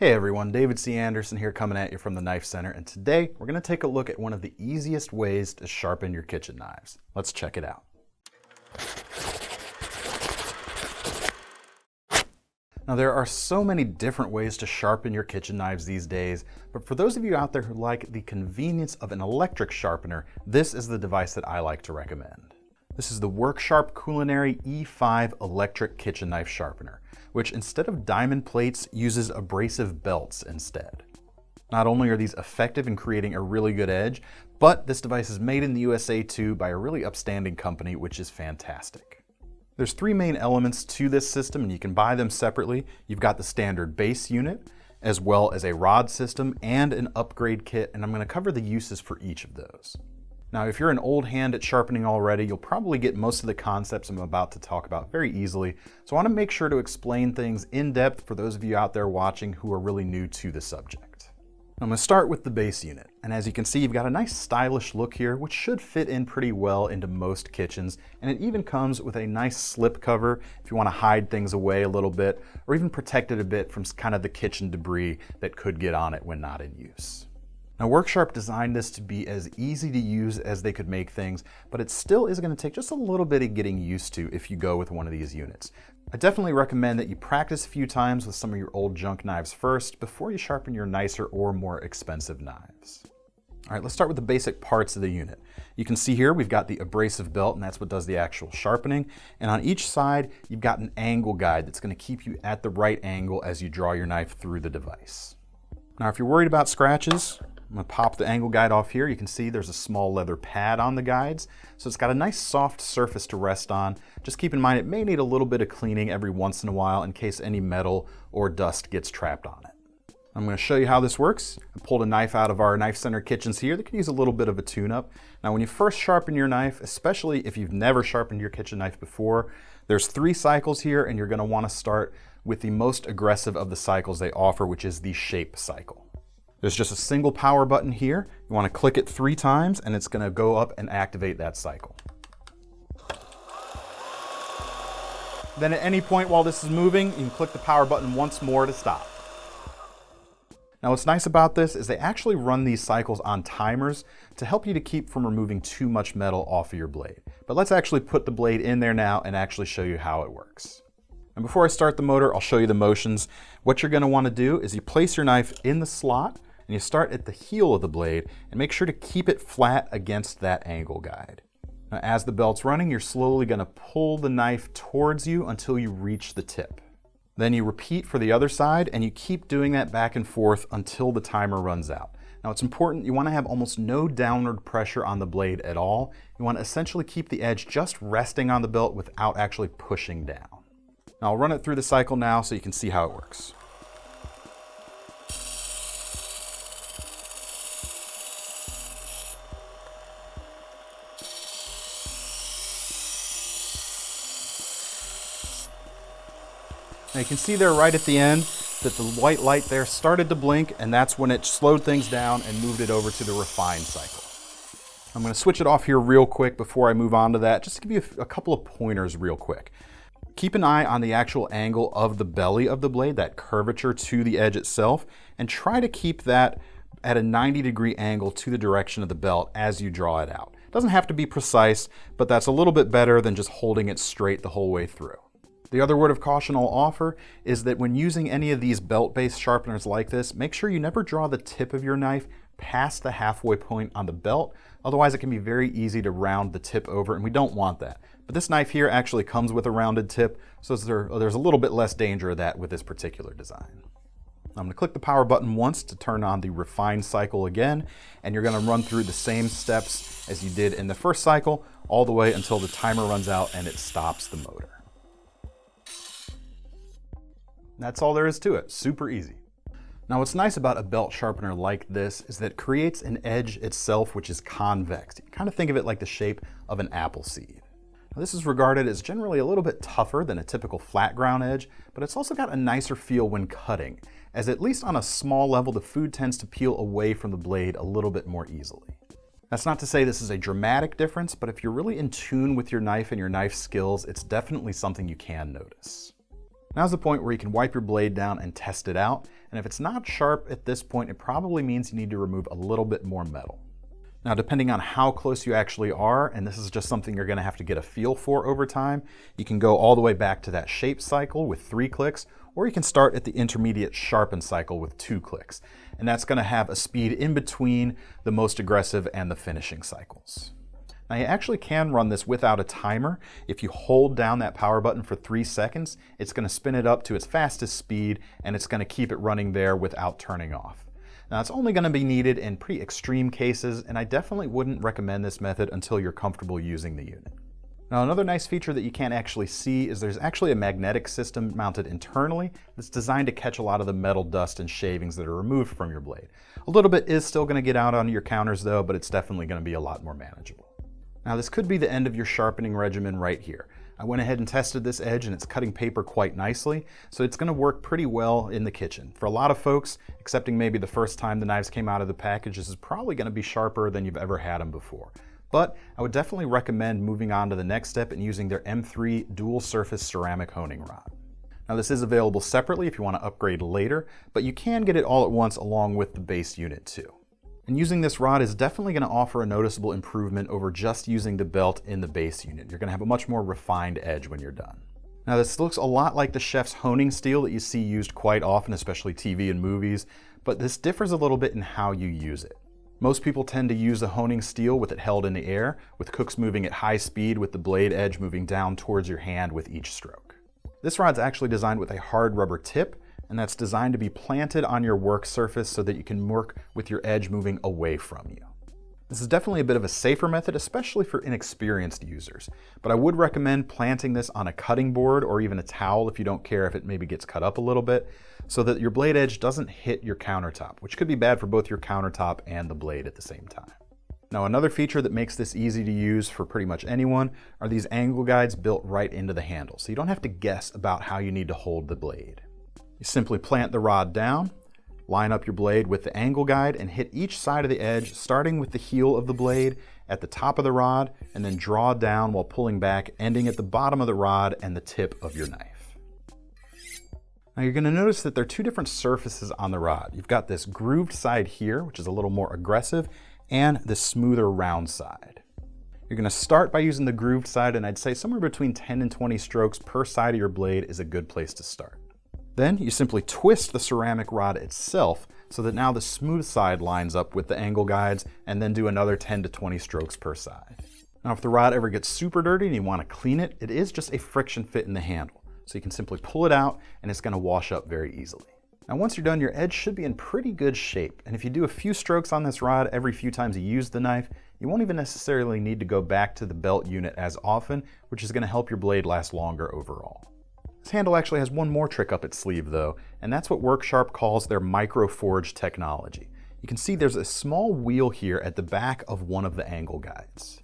Hey everyone, David C. Anderson here coming at you from the Knife Center, and today we're going to take a look at one of the easiest ways to sharpen your kitchen knives. Let's check it out. Now there are so many different ways to sharpen your kitchen knives these days, but for those of you out there who like the convenience of an electric sharpener, this is the device that I like to recommend. This is the WorkSharp Culinary E5 electric kitchen knife sharpener, which instead of diamond plates uses abrasive belts instead. Not only are these effective in creating a really good edge, but this device is made in the USA too by a really upstanding company, which is fantastic. There's three main elements to this system, and you can buy them separately. You've got the standard base unit, as well as a rod system and an upgrade kit, and I'm going to cover the uses for each of those. Now, if you're an old hand at sharpening already, you'll probably get most of the concepts I'm about to talk about very easily, so I want to make sure to explain things in depth for those of you out there watching who are really new to the subject. I'm going to start with the base unit, and as you can see, you've got a nice stylish look here, which should fit in pretty well into most kitchens, and it even comes with a nice slip cover if you want to hide things away a little bit, or even protect it a bit from kind of the kitchen debris that could get on it when not in use. Now, WorkSharp designed this to be as easy to use as they could make things, but it still is going to take just a little bit of getting used to if you go with one of these units. I definitely recommend that you practice a few times with some of your old junk knives first before you sharpen your nicer or more expensive knives. All right, let's start with the basic parts of the unit. You can see here we've got the abrasive belt, and that's what does the actual sharpening. And on each side, you've got an angle guide that's going to keep you at the right angle as you draw your knife through the device. Now, if you're worried about scratches, I'm going to pop the angle guide off here. You can see there's a small leather pad on the guides, so it's got a nice soft surface to rest on. Just keep in mind it may need a little bit of cleaning every once in a while in case any metal or dust gets trapped on it. I'm going to show you how this works. I pulled a knife out of our KnifeCenter kitchens here that could use a little bit of a tune-up. Now, when you first sharpen your knife, especially if you've never sharpened your kitchen knife before, there's 3 cycles here, and you're going to want to start with the most aggressive of the cycles they offer, which is the shape cycle. There's just a single power button here. You want to click it 3 times, and it's going to go up and activate that cycle. Then at any point while this is moving, you can click the power button once more to stop. Now, what's nice about this is they actually run these cycles on timers to help you to keep from removing too much metal off of your blade. But let's actually put the blade in there now and actually show you how it works. And before I start the motor, I'll show you the motions. What you're going to want to do is you place your knife in the slot, and you start at the heel of the blade and make sure to keep it flat against that angle guide. Now, as the belt's running, you're slowly going to pull the knife towards you until you reach the tip. Then you repeat for the other side, and you keep doing that back and forth until the timer runs out. Now, it's important, you want to have almost no downward pressure on the blade at all. You want to essentially keep the edge just resting on the belt without actually pushing down. Now, I'll run it through the cycle now so you can see how it works. Now you can see there right at the end that the white light there started to blink, and that's when it slowed things down and moved it over to the refine cycle. I'm going to switch it off here real quick before I move on to that, just to give you a couple of pointers real quick. Keep an eye on the actual angle of the belly of the blade, that curvature to the edge itself, and try to keep that at a 90-degree angle to the direction of the belt as you draw it out. It doesn't have to be precise, but that's a little bit better than just holding it straight the whole way through. The other word of caution I'll offer is that when using any of these belt-based sharpeners like this, make sure you never draw the tip of your knife past the halfway point on the belt. Otherwise, it can be very easy to round the tip over, and we don't want that. But this knife here actually comes with a rounded tip, so there's a little bit less danger of that with this particular design. I'm going to click the power button once to turn on the refine cycle again, and you're going to run through the same steps as you did in the first cycle, all the way until the timer runs out and it stops the motor. That's all there is to it, super easy. Now, what's nice about a belt sharpener like this is that it creates an edge itself which is convex. You kind of think of it like the shape of an apple seed. Now, this is regarded as generally a little bit tougher than a typical flat ground edge, but it's also got a nicer feel when cutting, as at least on a small level the food tends to peel away from the blade a little bit more easily. That's not to say this is a dramatic difference, but if you're really in tune with your knife and your knife skills, it's definitely something you can notice. Now's the point where you can wipe your blade down and test it out, and if it's not sharp at this point, it probably means you need to remove a little bit more metal. Now, depending on how close you actually are, and this is just something you're going to have to get a feel for over time, you can go all the way back to that shape cycle with 3 clicks, or you can start at the intermediate sharpen cycle with 2 clicks. And that's going to have a speed in between the most aggressive and the finishing cycles. Now, you actually can run this without a timer. If you hold down that power button for 3 seconds, it's going to spin it up to its fastest speed, and it's going to keep it running there without turning off. Now, it's only going to be needed in pretty extreme cases, and I definitely wouldn't recommend this method until you're comfortable using the unit. Now, another nice feature that you can't actually see is there's actually a magnetic system mounted internally that's designed to catch a lot of the metal dust and shavings that are removed from your blade. A little bit is still going to get out onto your counters though, but it's definitely going to be a lot more manageable. Now, this could be the end of your sharpening regimen right here. I went ahead and tested this edge and it's cutting paper quite nicely, so it's going to work pretty well in the kitchen. For a lot of folks, excepting maybe the first time the knives came out of the package, this is probably going to be sharper than you've ever had them before. But I would definitely recommend moving on to the next step and using their M3 dual surface ceramic honing rod. Now, this is available separately if you want to upgrade later, but you can get it all at once along with the base unit too. And using this rod is definitely going to offer a noticeable improvement over just using the belt in the base unit. You're going to have a much more refined edge when you're done. Now, this looks a lot like the chef's honing steel that you see used quite often, especially TV and movies, but this differs a little bit in how you use it. Most people tend to use the honing steel with it held in the air, with cooks moving at high speed with the blade edge moving down towards your hand with each stroke. This rod's actually designed with a hard rubber tip, and that's designed to be planted on your work surface so that you can work with your edge moving away from you. This is definitely a bit of a safer method, especially for inexperienced users, but I would recommend planting this on a cutting board or even a towel if you don't care if it maybe gets cut up a little bit, so that your blade edge doesn't hit your countertop, which could be bad for both your countertop and the blade at the same time. Now, another feature that makes this easy to use for pretty much anyone are these angle guides built right into the handle, so you don't have to guess about how you need to hold the blade. You simply plant the rod down, line up your blade with the angle guide, and hit each side of the edge, starting with the heel of the blade at the top of the rod, and then draw down while pulling back, ending at the bottom of the rod and the tip of your knife. Now, you're going to notice that there are 2 different surfaces on the rod. You've got this grooved side here, which is a little more aggressive, and this smoother round side. You're going to start by using the grooved side, and I'd say somewhere between 10 and 20 strokes per side of your blade is a good place to start. Then you simply twist the ceramic rod itself so that now the smooth side lines up with the angle guides, and then do another 10 to 20 strokes per side. Now, if the rod ever gets super dirty and you want to clean it, it is just a friction fit in the handle. So you can simply pull it out and it's going to wash up very easily. Now, once you're done, your edge should be in pretty good shape. And if you do a few strokes on this rod every few times you use the knife, you won't even necessarily need to go back to the belt unit as often, which is going to help your blade last longer overall. This handle actually has one more trick up its sleeve though, and that's what WorkSharp calls their micro-forge technology. You can see there's a small wheel here at the back of one of the angle guides.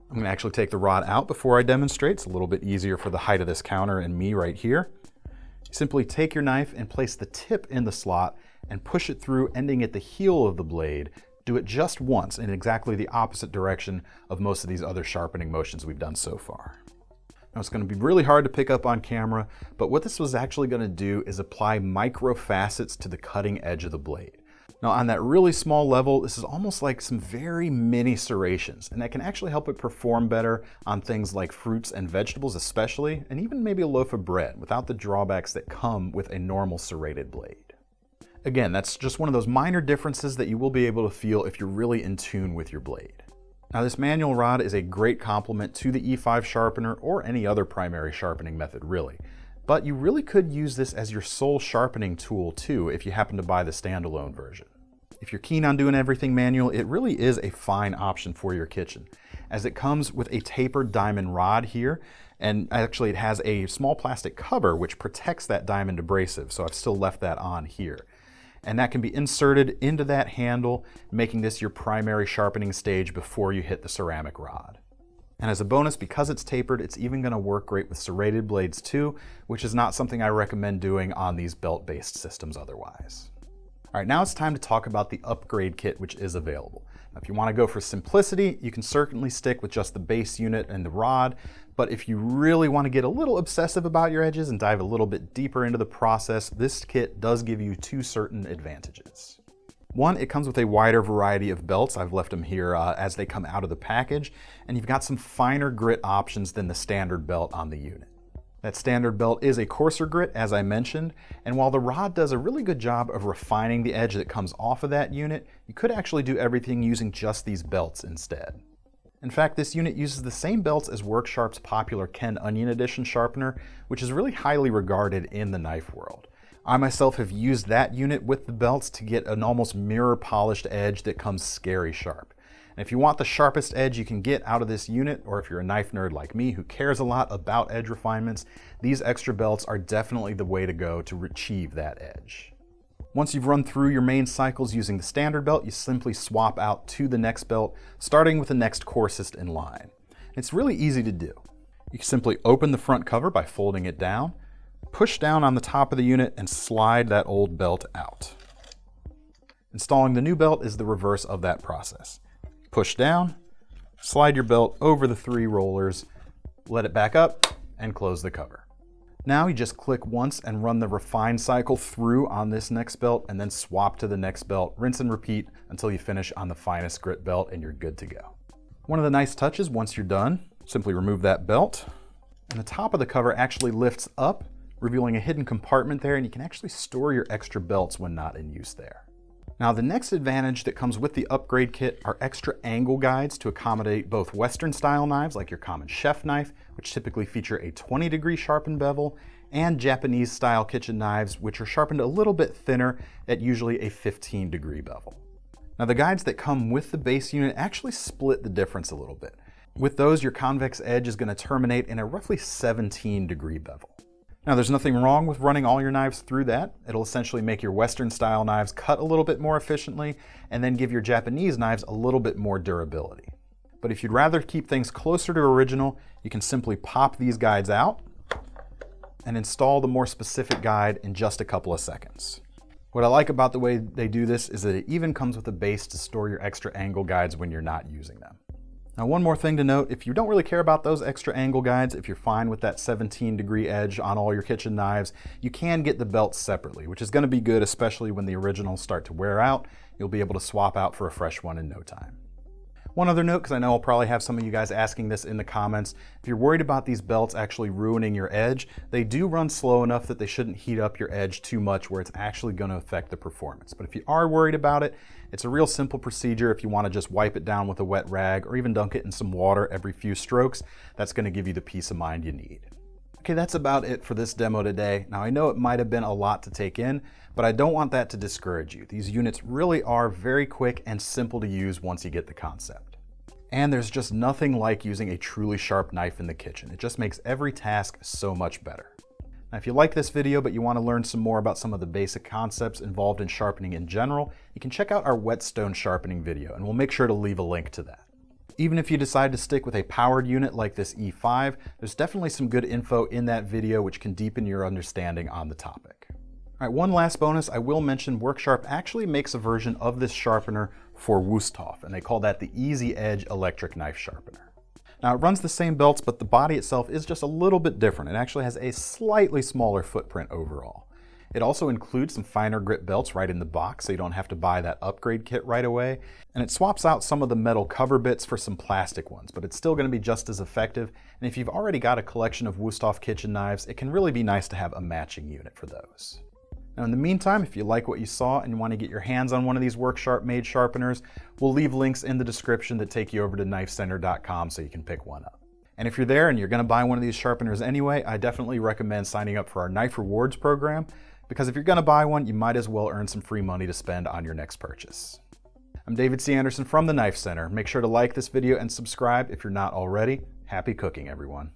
I'm going to actually take the rod out before I demonstrate. It's a little bit easier for the height of this counter and me right here. You simply take your knife and place the tip in the slot and push it through, ending at the heel of the blade. Do it just once in exactly the opposite direction of most of these other sharpening motions we've done so far. Now, it's going to be really hard to pick up on camera, but what this was actually going to do is apply micro facets to the cutting edge of the blade. Now, on that really small level, this is almost like some very mini serrations, and that can actually help it perform better on things like fruits and vegetables especially, and even maybe a loaf of bread without the drawbacks that come with a normal serrated blade. Again, that's just one of those minor differences that you will be able to feel if you're really in tune with your blade. Now, this manual rod is a great complement to the E5 sharpener or any other primary sharpening method really, but you really could use this as your sole sharpening tool too if you happen to buy the standalone version. If you're keen on doing everything manual, it really is a fine option for your kitchen, as it comes with a tapered diamond rod here, and actually it has a small plastic cover which protects that diamond abrasive, so I've still left that on here. And that can be inserted into that handle, making this your primary sharpening stage before you hit the ceramic rod. And as a bonus, because it's tapered, it's even going to work great with serrated blades too, which is not something I recommend doing on these belt-based systems otherwise. All right, now it's time to talk about the upgrade kit which is available. Now, if you want to go for simplicity, you can certainly stick with just the base unit and the rod, but if you really want to get a little obsessive about your edges and dive a little bit deeper into the process, this kit does give you two certain advantages. One, it comes with a wider variety of belts. I've left them here as they come out of the package, and you've got some finer grit options than the standard belt on the unit. That standard belt is a coarser grit, as I mentioned, and while the rod does a really good job of refining the edge that comes off of that unit, you could actually do everything using just these belts instead. In fact, this unit uses the same belts as Worksharp's popular Ken Onion Edition sharpener, which is really highly regarded in the knife world. I myself have used that unit with the belts to get an almost mirror polished edge that comes scary sharp. And if you want the sharpest edge you can get out of this unit, or if you're a knife nerd like me who cares a lot about edge refinements, these extra belts are definitely the way to go to achieve that edge. Once you've run through your main cycles using the standard belt, you simply swap out to the next belt, starting with the next coarsest in line. It's really easy to do. You simply open the front cover by folding it down, push down on the top of the unit, and slide that old belt out. Installing the new belt is the reverse of that process. Push down, slide your belt over the 3 rollers, let it back up, and close the cover. Now you just click once and run the refine cycle through on this next belt, and then swap to the next belt, rinse and repeat until you finish on the finest grit belt and you're good to go. One of the nice touches once you're done, simply remove that belt, and the top of the cover actually lifts up, revealing a hidden compartment there, and you can actually store your extra belts when not in use there. Now, the next advantage that comes with the upgrade kit are extra angle guides to accommodate both Western style knives like your common chef knife, which typically feature a 20-degree sharpened bevel, and Japanese style kitchen knives, which are sharpened a little bit thinner at usually a 15-degree bevel. Now, the guides that come with the base unit actually split the difference a little bit. With those, your convex edge is going to terminate in a roughly 17-degree bevel. Now, there's nothing wrong with running all your knives through that. It'll essentially make your Western style knives cut a little bit more efficiently and then give your Japanese knives a little bit more durability. But if you'd rather keep things closer to original, you can simply pop these guides out and install the more specific guide in just a couple of seconds. What I like about the way they do this is that it even comes with a base to store your extra angle guides when you're not using them. Now, one more thing to note, if you don't really care about those extra angle guides, if you're fine with that 17-degree edge on all your kitchen knives, you can get the belts separately, which is going to be good, especially when the originals start to wear out. You'll be able to swap out for a fresh one in no time. One other note, because I know I'll probably have some of you guys asking this in the comments, if you're worried about these belts actually ruining your edge, they do run slow enough that they shouldn't heat up your edge too much where it's actually going to affect the performance. But if you are worried about it, it's a real simple procedure. If you want to just wipe it down with a wet rag or even dunk it in some water every few strokes, that's going to give you the peace of mind you need. Okay, that's about it for this demo today. Now, I know it might have been a lot to take in, but I don't want that to discourage you. These units really are very quick and simple to use once you get the concept. And there's just nothing like using a truly sharp knife in the kitchen. It just makes every task so much better. Now, if you like this video but you want to learn some more about some of the basic concepts involved in sharpening in general, you can check out our whetstone sharpening video, and we'll make sure to leave a link to that. Even if you decide to stick with a powered unit like this E5, there's definitely some good info in that video which can deepen your understanding on the topic. All right, one last bonus, I will mention Worksharp actually makes a version of this sharpener for Wüsthof, and they call that the Easy Edge electric knife sharpener. Now, it runs the same belts, but the body itself is just a little bit different. It actually has a slightly smaller footprint overall. It also includes some finer grit belts right in the box, so you don't have to buy that upgrade kit right away. And it swaps out some of the metal cover bits for some plastic ones, but it's still going to be just as effective. And if you've already got a collection of Wüsthof kitchen knives, it can really be nice to have a matching unit for those. Now, in the meantime, if you like what you saw and you want to get your hands on one of these Workshop made sharpeners, we'll leave links in the description that take you over to KnifeCenter.com so you can pick one up. And if you're there and you're going to buy one of these sharpeners anyway, I definitely recommend signing up for our Knife Rewards program, because if you're going to buy one, you might as well earn some free money to spend on your next purchase. I'm David C. Anderson from the Knife Center. Make sure to like this video and subscribe if you're not already. Happy cooking, everyone.